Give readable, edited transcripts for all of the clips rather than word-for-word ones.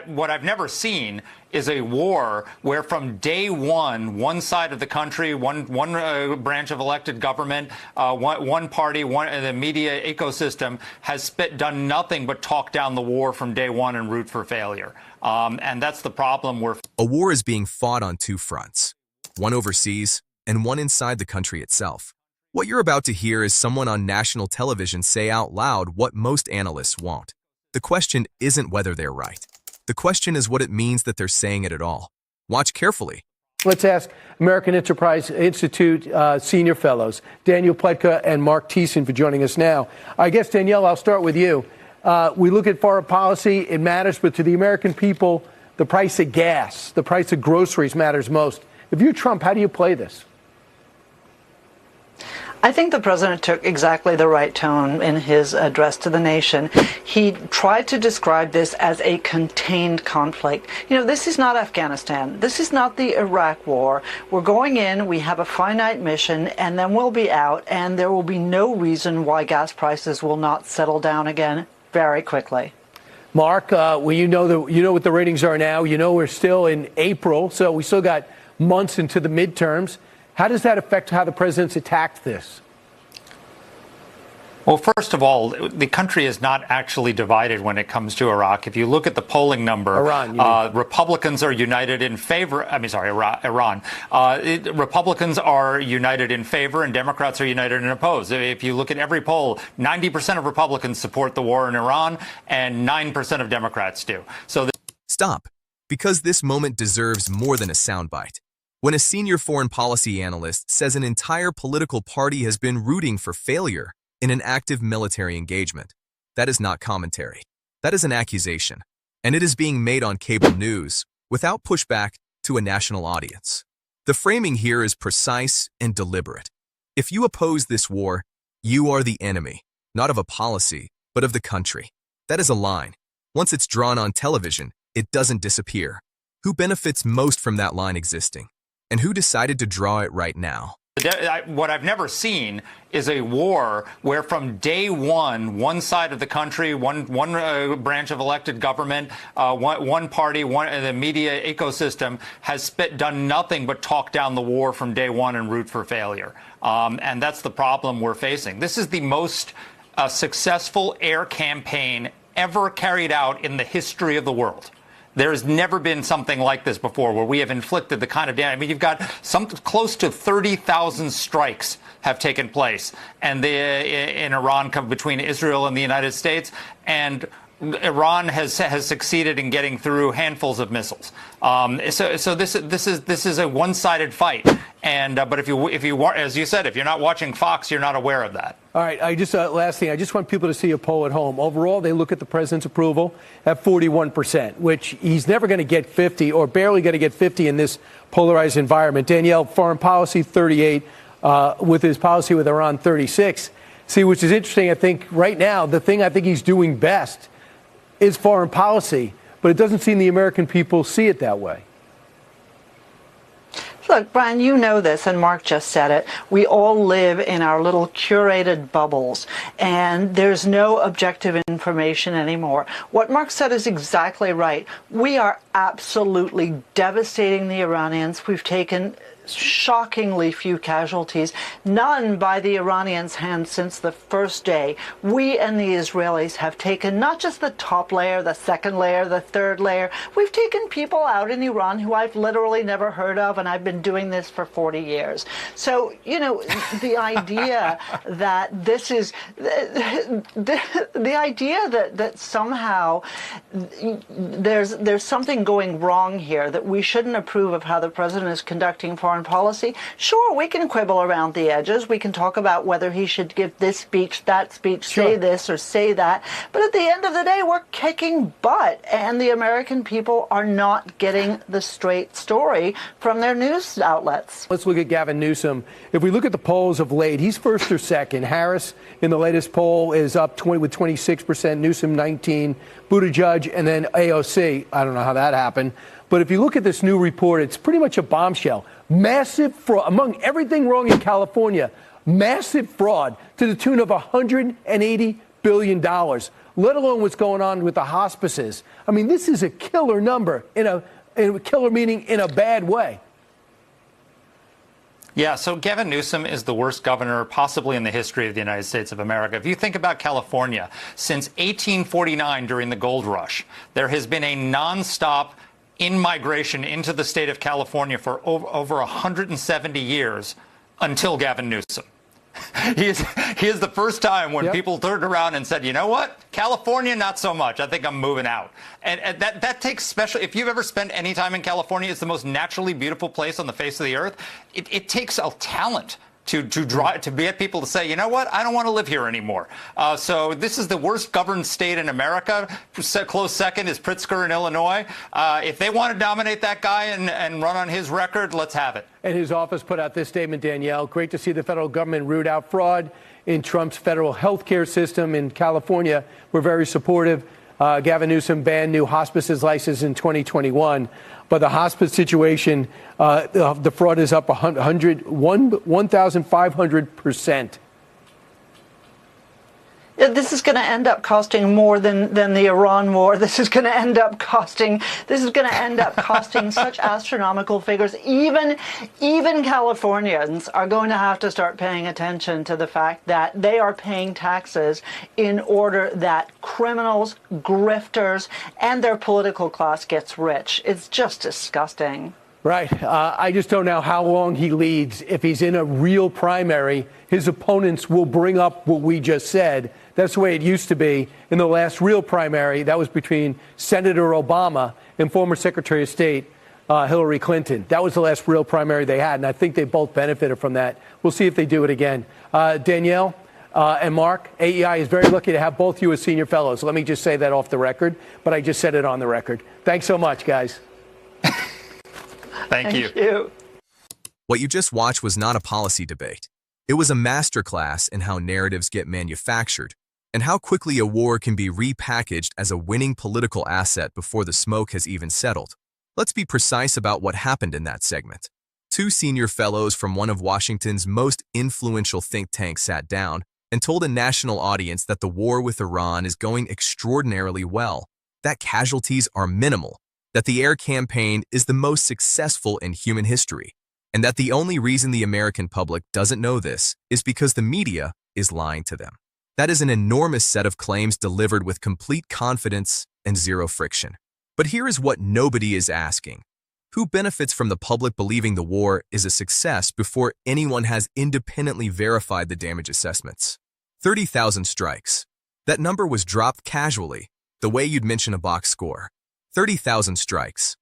What I've never seen is a war where from day one side of the country, one branch of elected government, one party, the media ecosystem has done nothing but talk down the war from day one and root for failure. And that's the problem. A war is being fought on two fronts, one overseas and one inside the country itself. What you're about to hear is someone on national television say out loud what most analysts won't. The question isn't whether they're right. The question is what it means that they're saying it at all. Watch carefully. Let's ask American Enterprise Institute senior fellows, Danielle Pletka and Marc Thiessen, for joining us now. I guess, Danielle, I'll start with you. We look at foreign policy, it matters, but to the American people, the price of gas, the price of groceries matters most. If you're Trump, how do you play this? I think the president took exactly the right tone in his address to the nation. He tried to describe this as a contained conflict. You know, this is not Afghanistan. This is not the Iraq war. We're going in, we have a finite mission, and then we'll be out, and there will be no reason why gas prices will not settle down again very quickly. Marc, well, you know what the ratings are now. You know we're still in April, so we still got months into the midterms. How does that affect how the president's attacked this? Well, first of all, the country is not actually divided when it comes to Iraq. If you look at the polling number, Republicans are united in favor. Iran. Republicans are united in favor and Democrats are united in oppose. If you look at every poll, 90% of Republicans support the war in Iran and 9% of Democrats do. Stop, because this moment deserves more than a soundbite. When a senior foreign policy analyst says an entire political party has been rooting for failure in an active military engagement, that is not commentary. That is an accusation, and it is being made on cable news without pushback to a national audience. The framing here is precise and deliberate. If you oppose this war, you are the enemy, not of a policy, but of the country. That is a line. Once it's drawn on television, it doesn't disappear. Who benefits most from that line existing? And who decided to draw it right now? What I've never seen is a war where from day one side of the country, one branch of elected government, one party, the media ecosystem has done nothing but talk down the war from day one and root for failure. And that's the problem we're facing. This is the most successful air campaign ever carried out in the history of the world. There has never been something like this before where we have inflicted the kind of damage. I mean, you've got close to 30,000 strikes have taken place and in Iran between Israel and the United States, and Iran has succeeded in getting through handfuls of missiles. So this is a one-sided fight. And but if you as you said, if you're not watching Fox, you're not aware of that. All right. Last thing. I just want people to see a poll at home. Overall, they look at the president's approval at 41%, which he's never going to get 50 or barely going to get 50 in this polarized environment. Danielle, foreign policy 38, with his policy with Iran 36. See, which is interesting. I think right now the thing I think he's doing best is foreign policy, but it doesn't seem the American people see it that way. Look, Brian, you know this, and Marc just said it. We all live in our little curated bubbles, and there's no objective information anymore. What Marc said is exactly right. We are absolutely devastating the Iranians. We've taken shockingly few casualties, none by the Iranians' hands since the first day. We and the Israelis have taken not just the top layer, the second layer, the third layer. We've taken people out in Iran who I've literally never heard of, and I've been doing this for 40 years. So, you know, the idea that this is the idea that somehow there's something going wrong here, that we shouldn't approve of how the president is conducting foreign policy. Sure, we can quibble around the edges. We can talk about whether he should give this speech, that speech, say this or say that. But at the end of the day, we're kicking butt, and the American people are not getting the straight story from their news outlets. Let's look at Gavin Newsom. If we look at the polls of late, he's first or second. Harris in the latest poll is up with 26%, Newsom 19%, Buttigieg, and then AOC. I don't know how that happened. But if you look at this new report, it's pretty much a bombshell. Massive fraud. Among everything wrong in California, massive fraud to the tune of $180 billion. let alone what's going on with the hospices. I mean, this is a killer number, killer meaning in a bad way. Yeah, so Gavin Newsom is the worst governor possibly in the history of the United States of America. If you think about California, since 1849 during the gold rush, there has been a nonstop in-migration into the state of California for over 170 years until Gavin Newsom. He is the first time when people turned around and said, you know what, California, not so much. I think I'm moving out. And that takes special. If you've ever spent any time in California, it's the most naturally beautiful place on the face of the earth. It takes a talent to get people to say, you know what, I don't want to live here anymore. So this is the worst governed state in America. Close second is Pritzker in Illinois. If they want to dominate that guy and run on his record, let's have it. And his office put out this statement, Danielle. Great to see the federal government root out fraud in Trump's federal health care system. In California, we're very supportive. Gavin Newsom banned new hospices license in 2021. But the hospice situation, the fraud is up 1,500%. This is going to end up costing more than the Iran war. This is going to end up costing such astronomical figures. Even Californians are going to have to start paying attention to the fact that they are paying taxes in order that criminals, grifters, and their political class gets rich. It's just disgusting. Right. I just don't know how long he leads. If he's in a real primary, his opponents will bring up what we just said. That's the way it used to be in the last real primary. That was between Senator Obama and former Secretary of State Hillary Clinton. That was the last real primary they had, and I think they both benefited from that. We'll see if they do it again. Danielle and Marc, AEI is very lucky to have both you as senior fellows. Let me just say that off the record, but I just said it on the record. Thanks so much, guys. Thank you. What you just watched was not a policy debate. It was a masterclass in how narratives get manufactured and how quickly a war can be repackaged as a winning political asset before the smoke has even settled. Let's be precise about what happened in that segment. Two senior fellows from one of Washington's most influential think tanks sat down and told a national audience that the war with Iran is going extraordinarily well, that casualties are minimal, that the air campaign is the most successful in human history, and that the only reason the American public doesn't know this is because the media is lying to them. That is an enormous set of claims delivered with complete confidence and zero friction. But here is what nobody is asking. Who benefits from the public believing the war is a success before anyone has independently verified the damage assessments? 30,000 strikes. That number was dropped casually, the way you'd mention a box score. 30,000 strikes.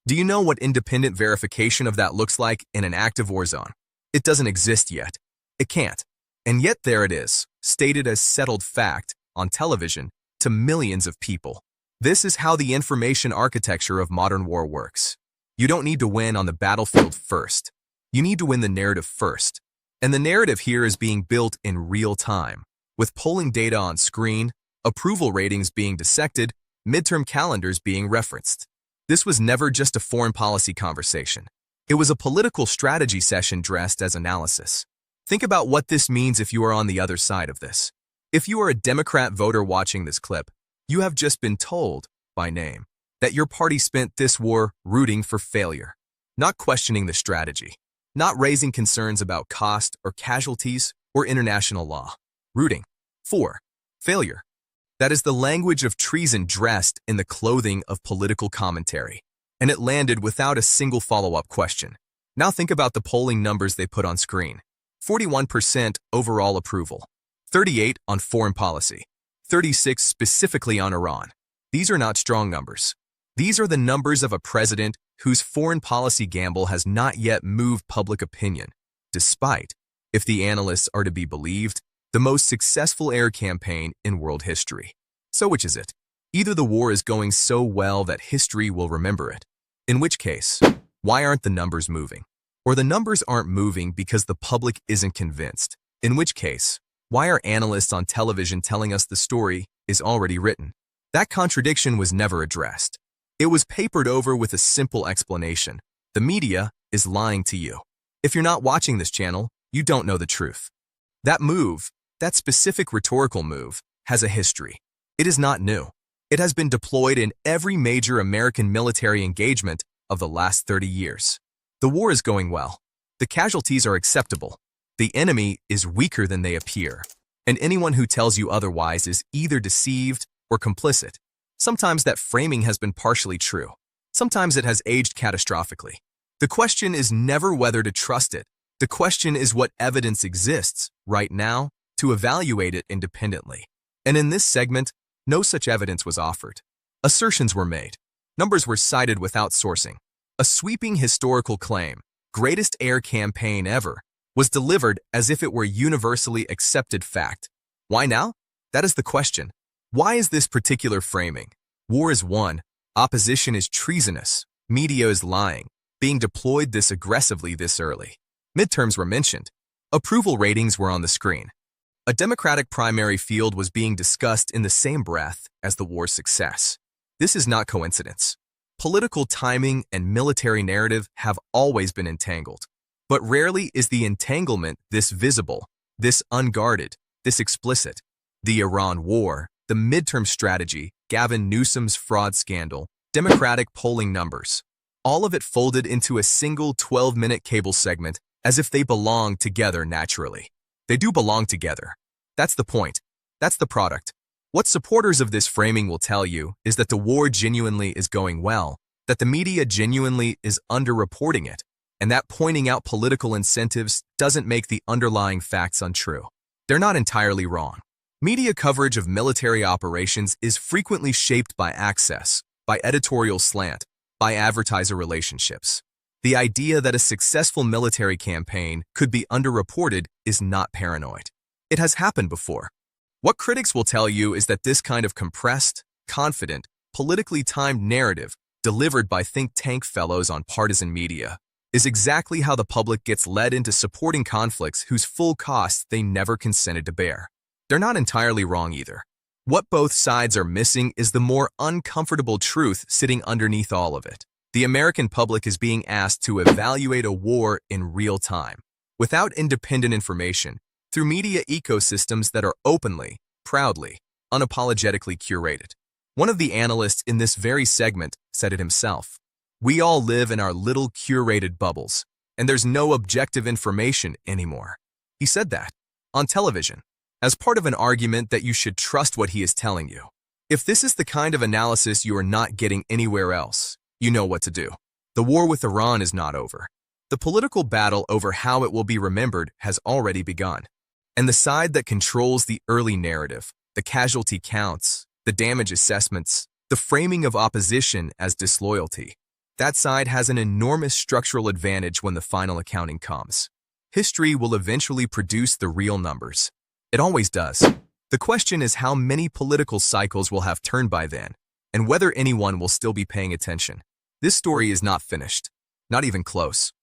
Do you know what independent verification of that looks like in an active war zone? It doesn't exist yet. It can't. And yet there it is, stated as settled fact on television to millions of people. This is how the information architecture of modern war works. You don't need to win on the battlefield first. You need to win the narrative first. And the narrative here is being built in real time, with polling data on screen, approval ratings being dissected, midterm calendars being referenced. This was never just a foreign policy conversation. It was a political strategy session dressed as analysis. Think about what this means if you are on the other side of this. If you are a Democrat voter watching this clip, you have just been told, by name, that your party spent this war rooting for failure, not questioning the strategy, not raising concerns about cost or casualties or international law. Rooting for failure. That is the language of treason dressed in the clothing of political commentary, and it landed without a single follow-up question. Now think about the polling numbers they put on screen. 41% overall approval, 38% on foreign policy, 36% specifically on Iran. These are not strong numbers. These are the numbers of a president whose foreign policy gamble has not yet moved public opinion, despite, if the analysts are to be believed, the most successful air campaign in world history. So which is it? Either the war is going so well that history will remember it, in which case, why aren't the numbers moving? Or the numbers aren't moving because the public isn't convinced, in which case, why are analysts on television telling us the story is already written? That contradiction was never addressed. It was papered over with a simple explanation. The media is lying to you. If you're not watching this channel, you don't know the truth. That move, that specific rhetorical move, has a history. It is not new. It has been deployed in every major American military engagement of the last 30 years. The war is going well. The casualties are acceptable. The enemy is weaker than they appear. And anyone who tells you otherwise is either deceived or complicit. Sometimes that framing has been partially true. Sometimes it has aged catastrophically. The question is never whether to trust it. The question is what evidence exists right now to evaluate it independently. And in this segment, no such evidence was offered. Assertions were made. Numbers were cited without sourcing. A sweeping historical claim, greatest air campaign ever, was delivered as if it were universally accepted fact. Why now? That is the question. Why is this particular framing? War is won, opposition is treasonous, media is lying, being deployed this aggressively this early. Midterms were mentioned. Approval ratings were on the screen. A Democratic primary field was being discussed in the same breath as the war's success. This is not coincidence. Political timing and military narrative have always been entangled. But rarely is the entanglement this visible, this unguarded, this explicit. The Iran war, the midterm strategy, Gavin Newsom's fraud scandal, Democratic polling numbers. All of it folded into a single 12-minute cable segment as if they belong together naturally. They do belong together. That's the point. That's the product. What supporters of this framing will tell you is that the war genuinely is going well, that the media genuinely is underreporting it, and that pointing out political incentives doesn't make the underlying facts untrue. They're not entirely wrong. Media coverage of military operations is frequently shaped by access, by editorial slant, by advertiser relationships. The idea that a successful military campaign could be underreported is not paranoid. It has happened before. What critics will tell you is that this kind of compressed, confident, politically timed narrative delivered by think tank fellows on partisan media is exactly how the public gets led into supporting conflicts whose full costs they never consented to bear. They're not entirely wrong either. What both sides are missing is the more uncomfortable truth sitting underneath all of it. The American public is being asked to evaluate a war in real time, without independent information, through media ecosystems that are openly, proudly, unapologetically curated. One of the analysts in this very segment said it himself. We all live in our little curated bubbles, and there's no objective information anymore. He said that on television, as part of an argument that you should trust what he is telling you. If this is the kind of analysis you are not getting anywhere else, you know what to do. The war with Iran is not over. The political battle over how it will be remembered has already begun. And the side that controls the early narrative, the casualty counts, the damage assessments, the framing of opposition as disloyalty, that side has an enormous structural advantage when the final accounting comes. History will eventually produce the real numbers. It always does. The question is how many political cycles will have turned by then, and whether anyone will still be paying attention. This story is not finished, not even close.